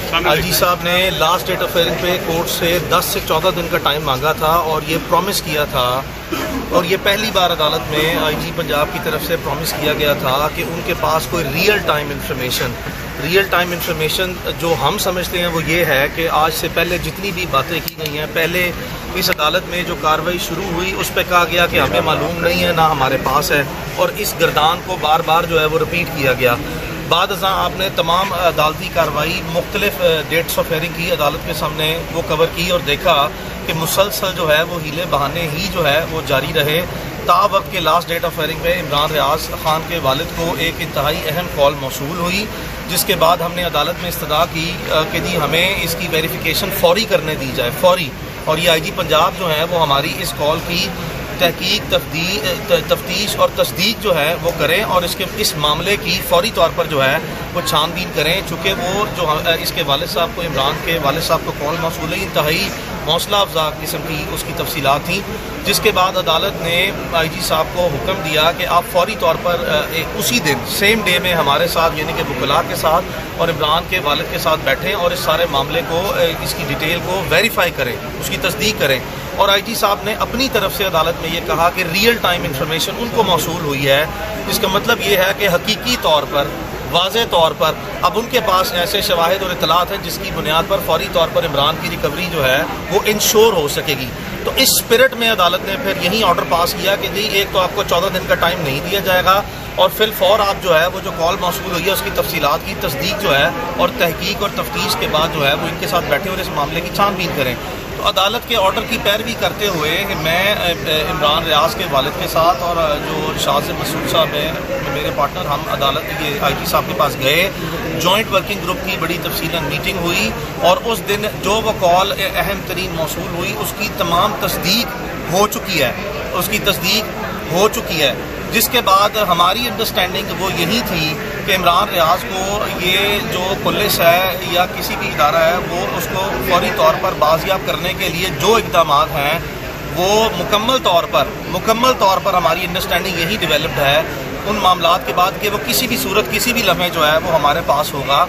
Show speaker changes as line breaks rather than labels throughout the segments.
आई जी साहब ने last date of hearing पे कोर्ट से 10 से 14 दिन का टाइम मांगा था और ये प्रॉमिस किया था, और ये पहली बार अदालत में आईजी पंजाब की तरफ से प्रॉमिस किया गया था कि उनके पास कोई रियल टाइम इंफॉर्मेशन जो हम समझते हैं वो ये है कि आज से पहले जितनी भी बातें की गई हैं, पहले इस अदालत में जो कार्रवाई शुरू हुई उस पर कहा गया कि हमें मालूम नहीं है, ना हमारे पास है, और इस गर्दान को बार बार जो है वो रिपीट किया गया। बाद अज़ां आपने तमाम अदालती कार्रवाई मुख्तलिफ डेट्स ऑफ हेयरिंग की अदालत के सामने वो कवर की और देखा कि मुसलसल जो है वो हीले बहाने ही जो है वो जारी रहे। वक्त के लास्ट डेट ऑफ हेयरिंग में इमरान रियाज खान के वालिद को एक इंतहाई अहम कॉल मौसूल हुई, जिसके बाद हमने अदालत में इस्तदा की कि जी हमें इसकी वेरिफिकेशन फौरी करने दी जाए, फौरी। और ये आईजी पंजाब जो है वो हमारी इस कॉल की तहकीक, तफ्तीश और तस्दीक जो है वो करें और इस मामले की फौरी तौर पर जो है वो छानबीन करें। चूँकि वो जो इसके वालिद साहब को, इमरान के वालिद साहब को कॉल मौसूल है, इंतहाई हौसला अफजा किस्म की उसकी तफसीलात थी, जिसके बाद अदालत ने आईजी साहब को हुक्म दिया कि आप फौरी तौर पर उसी दिन सेम डे में हमारे साथ यानी कि वकला के साथ और इमरान के वालिद के साथ बैठें और इस सारे मामले को, इसकी डिटेल को वेरीफाई करें, उसकी तस्दीक करें। और आईजी साहब ने अपनी तरफ से अदालत में ये कहा कि रियल टाइम इंफॉर्मेशन उनको मौसूल हुई है। इसका मतलब ये है कि हकीकी तौर पर, वाज़े तौर पर अब उनके पास ऐसे शवाहिद और इतलात हैं जिसकी बुनियाद पर फौरी तौर पर इमरान की रिकवरी जो है वो इंश्योर हो सकेगी। तो इस स्पिरिट में अदालत ने फिर यही ऑर्डर पास किया कि जी एक तो आपको 14 दिन का टाइम नहीं दिया जाएगा और फिर फौर आप जो है वो जो कॉल मौसूल हुई है उसकी तफसीलात की तस्दीक जो है और तहकीक और तफ्तीश के बाद जो है वो इनके साथ बैठे और इस मामले की छानबीन करें। तो अदालत के ऑर्डर की पैरवी करते हुए मैं इमरान रियाज के वालिद के साथ और जो शाह मसूद साहब हैं मेरे पार्टनर, हम अदालत ये आईजी साहब के पास गए। जॉइंट वर्किंग ग्रुप की बड़ी तफसीलन मीटिंग हुई और उस दिन जो वो कॉल अहम तरीन मौसूल हुई उसकी तमाम तस्दीक हो चुकी है, जिसके बाद हमारी अंडरस्टैंडिंग वो यही थी कि इमरान रियाज को ये जो पुलिस है या किसी भी इदारा है वो उसको फौरी तौर पर बाजियाब करने के लिए जो इक़दाम हैं वो मुकम्मल तौर पर हमारी अंडरस्टैंडिंग यही डेवलप्ड है उन मामलात के बाद कि वो किसी भी सूरत, किसी भी लम्हे जो है वो हमारे पास होगा।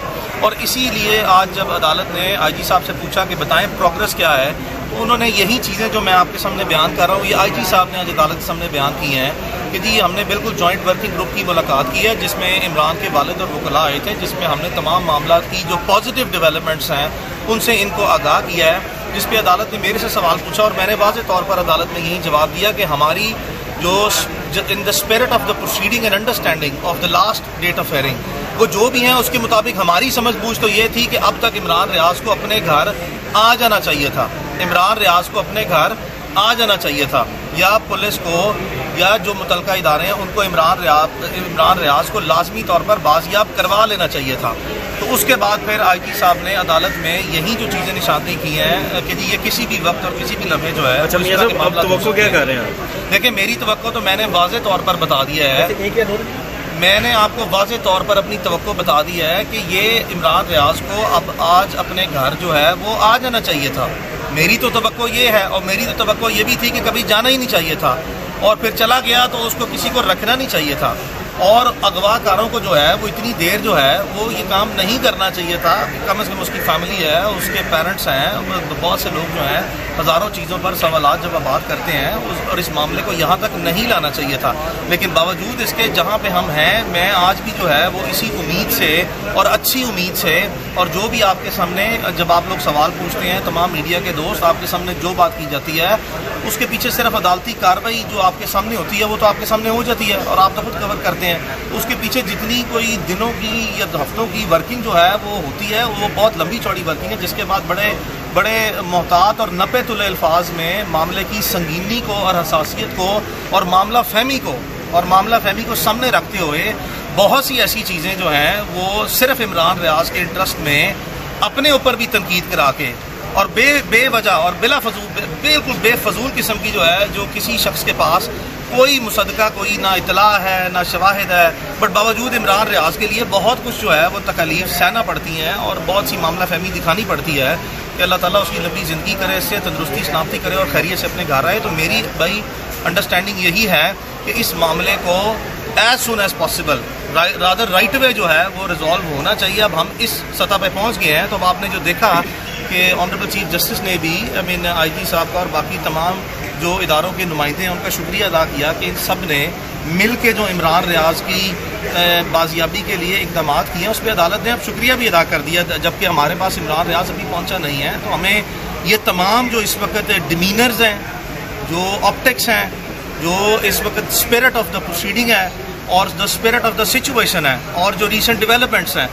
और इसीलिए आज जब अदालत ने आईजी साहब से पूछा कि बताएं प्रोग्रेस क्या है, तो उन्होंने यही चीज़ें जो मैं आपके सामने बयान कर रहा हूँ ये आईजी साहब ने आज अदालत के सामने बयान की हैं कि जी हमने बिल्कुल जॉइंट वर्किंग ग्रुप की मुलाकात की है जिसमें इमरान के वालिद और वकला आए थे, जिसमें हमने तमाम मामलात की जो पॉजिटिव डेवलपमेंट्स हैं उनसे इनको आगाह किया है। जिस पे अदालत ने मेरे से सवाल पूछा और मैंने वाज़े तौर पर अदालत में यही जवाब दिया कि हमारी जो in the spirit of the proceeding and understanding of the last date of hearing वो जो भी हैं उसके मुताबिक हमारी समझ बूझ तो ये थी कि अब तक इमरान रियाज को अपने घर आ जाना चाहिए था, इमरान रियाज को अपने घर आ जाना चाहिए था, या पुलिस को या जो मुतलका इदारे हैं उनको इमरान रियाज को लाजमी तौर पर बाजियाब करवा लेना चाहिए था। तो उसके बाद फिर आईजी साहब ने अदालत में यही जो चीज़ें निशानदेही की हैं कि जी ये किसी भी वक्त और किसी भी लम्हे जो है।
अच्छा तो क्या कर रहे हैं?
देखिए मेरी तवक्को तो मैंने वाज़े तौर पर बता दिया है, मैंने आपको वाज़े तौर पर अपनी तवक्को बता दी है कि ये इमरान रियाज को अब आज अपने घर जो है वो आ जाना चाहिए था। मेरी तो तवक्को ये है और मेरी तो तवक्को ये भी थी कि कभी जाना ही नहीं चाहिए था और फिर चला गया तो उसको किसी को रखना नहीं चाहिए था और अगवाकारों को जो है वो इतनी देर जो है वो ये काम नहीं करना चाहिए था। कम से कम उसकी फैमिली है, उसके पेरेंट्स हैं, बहुत से लोग जो हैं हज़ारों चीज़ों पर सवालात जब बात करते हैं और इस मामले को यहाँ तक नहीं लाना चाहिए था। लेकिन बावजूद इसके जहाँ पे हम हैं, मैं आज भी जो है वो इसी उम्मीद से और अच्छी उम्मीद से और जो भी आपके सामने जब आप लोग सवाल पूछते हैं, तमाम मीडिया के दोस्त आपके सामने जो बात की जाती है उसके पीछे सिर्फ अदालती कार्रवाई जो आपके सामने होती है वो तो आपके सामने हो जाती है और आप तो खुद कवर करते हैं। उसके पीछे जितनी कोई दिनों की या हफ्तों की वर्किंग जो है वो होती है वो बहुत लंबी चौड़ी वर्किंग है, जिसके बाद बड़े मोहतात और नपे तुले अल्फाज में मामले की संगीनी को और हसासियत को और मामला फहमी को सामने रखते हुए बहुत सी ऐसी चीज़ें जो हैं वो सिर्फ इमरान रियाज के इंटरेस्ट में अपने ऊपर भी तनकीद करा के और बेवजह और बिल्कुल बेफजूल किस्म की जो है, जो किसी शख्स के पास कोई मुसद्दका, कोई ना इतला है ना शवाहिद है, बट बावजूद इमरान रियाज के लिए बहुत कुछ जो है वो तकलीफ सहना पड़ती हैं और बहुत सी मामला फहमी दिखानी पड़ती है कि अल्लाह ताला उसकी लंबी ज़िंदगी करे, इससे तंदुरुस्ती सलामती करे और खैरियत से अपने घर आए। तो मेरी भाई अंडरस्टैंडिंग यही है कि इस मामले को as soon as possible rather right way جو ہے وہ ریزالو ہونا چاہیے. اب ہم اس سطح پہ پہنچ گئے ہیں. تو اب آپ نے جو دیکھا کہ آنریبل چیف جسٹس نے بھی آئی جی صاحب کا اور باقی تمام جو اداروں کے نمائندے ہیں ان کا شکریہ ادا کیا کہ ان سب نے مل کے جو عمران ریاض کی بازیابی کے لیے اقدامات کیے ہیں اس پہ عدالت نے اب شکریہ بھی ادا کر دیا. جبکہ ہمارے پاس عمران ریاض ابھی پہنچا نہیں ہے تو ہمیں یہ تمام جو اس وقت ڈیمینرز ہیں, جو آپٹکس ہیں, جو اس وقت اسپرٹ آف دا پروسیڈنگ ہے اور the spirit of the situation ہے اور جو ریسنٹ ڈیولپمنٹس ہیں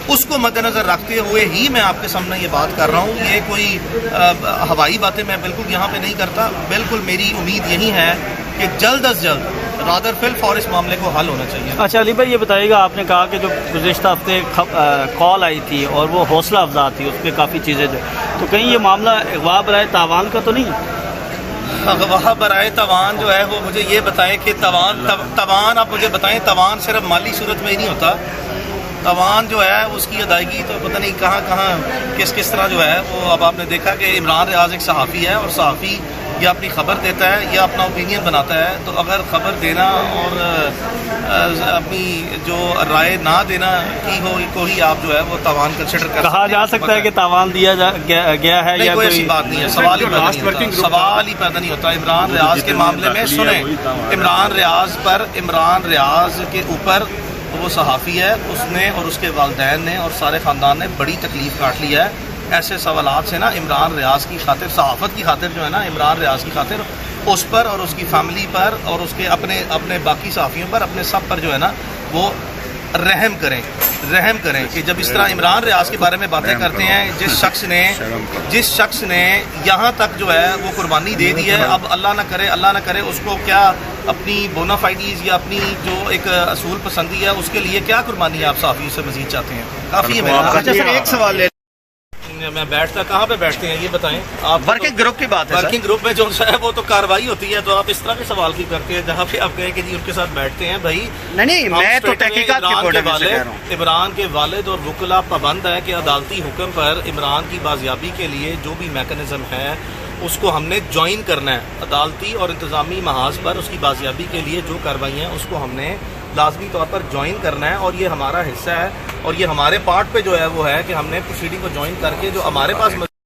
اس کو مد نظر رکھتے ہوئے ہی میں آپ کے سامنے یہ بات کر رہا ہوں. یہ کوئی ہوائی باتیں میں بالکل یہاں پہ نہیں کرتا. بالکل میری امید یہی ہے کہ جلد از جلد رادر فل فور اس معاملے کو حل ہونا چاہیے.
اچھا علی بھائی یہ بتائیے گا, آپ نے کہا کہ جو گزشتہ ہفتے کال آئی تھی اور وہ حوصلہ افزا تھی, اس پہ کافی چیزیں تو کہیں یہ معاملہ اغوا برائے تاوان کا تو نہیں؟
اغوا برائے تاوان جو ہے وہ مجھے یہ بتائیں کہ تاوان آپ مجھے بتائیں, تاوان صرف مالی صورت میں ہی نہیں ہوتا. تاوان جو ہے اس کی ادائیگی تو پتہ نہیں کہاں کس طرح جو ہے وہ. اب آپ نے دیکھا کہ عمران ریاض ایک صحافی ہے اور صحافی یا اپنی خبر دیتا ہے یا اپنا اوپینین بناتا ہے. تو اگر خبر دینا اور اپنی جو رائے نہ دینا کو ہی آپ جو ہے وہ تاوان کنسیڈر کر
کہا جا سکتا ہے کہ تاوان دیا گیا ہے یا
کوئی ایسی بات نہیں ہے. سوال ہی پیدا نہیں ہوتا. عمران ریاض کے معاملے میں سنیں, عمران ریاض کے اوپر وہ صحافی ہے, اس نے اور اس کے والدین نے اور سارے خاندان نے بڑی تکلیف کاٹ لی ہے. ایسے سوالات سے نا عمران ریاض کی خاطر, صحافت کی خاطر جو ہے نا, عمران ریاض کی خاطر اس پر اور اس کی فیملی پر اور اس کے اپنے باقی صحافیوں پر, اپنے سب پر جو ہے نا وہ رحم کریں کہ جب اس طرح عمران ریاض کے بارے میں باتیں کرتے ہیں, جس شخص نے یہاں تک جو ہے وہ قربانی دے دی ہے. اب اللہ نہ کرے اس کو کیا اپنی بونافائیڈیز یا اپنی جو ایک اصول پسندی ہے اس کے لیے کیا قربانی آپ صحافیوں سے مزید چاہتے ہیں؟ کافی ہے میرا.
اچھا سر ایک سوال لے,
میں بیٹھتا کہاں پہ بیٹھتے ہیں یہ بتائیں آپ.
ورکنگ گروپ کی بات ہے.
ورکنگ گروپ میں جو ہے وہ تو کارروائی ہوتی ہے, تو آپ اس طرح کے سوال کی کرتے ہیں جہاں پہ آپ کہیں کہ جی ان کے ساتھ بیٹھتے ہیں. بھائی
نہیں میں تو تحقیقات کی پورٹل سے کہہ رہا ہوں.
عمران کے والد اور وکلا پابند ہے کہ عدالتی حکم پر عمران کی بازیابی کے لیے جو بھی میکانزم ہے اس کو ہم نے جوائن کرنا ہے. عدالتی اور انتظامی محاذ پر اس کی بازیابی کے لیے جو کارروائیاں ہیں اس کو ہم نے لازمی طور پر جوائن کرنا ہے اور یہ ہمارا حصہ ہے اور یہ ہمارے پارٹ پہ جو ہے وہ ہے کہ ہم نے پروسیڈنگ کو جوائن کر کے جو ہمارے پاس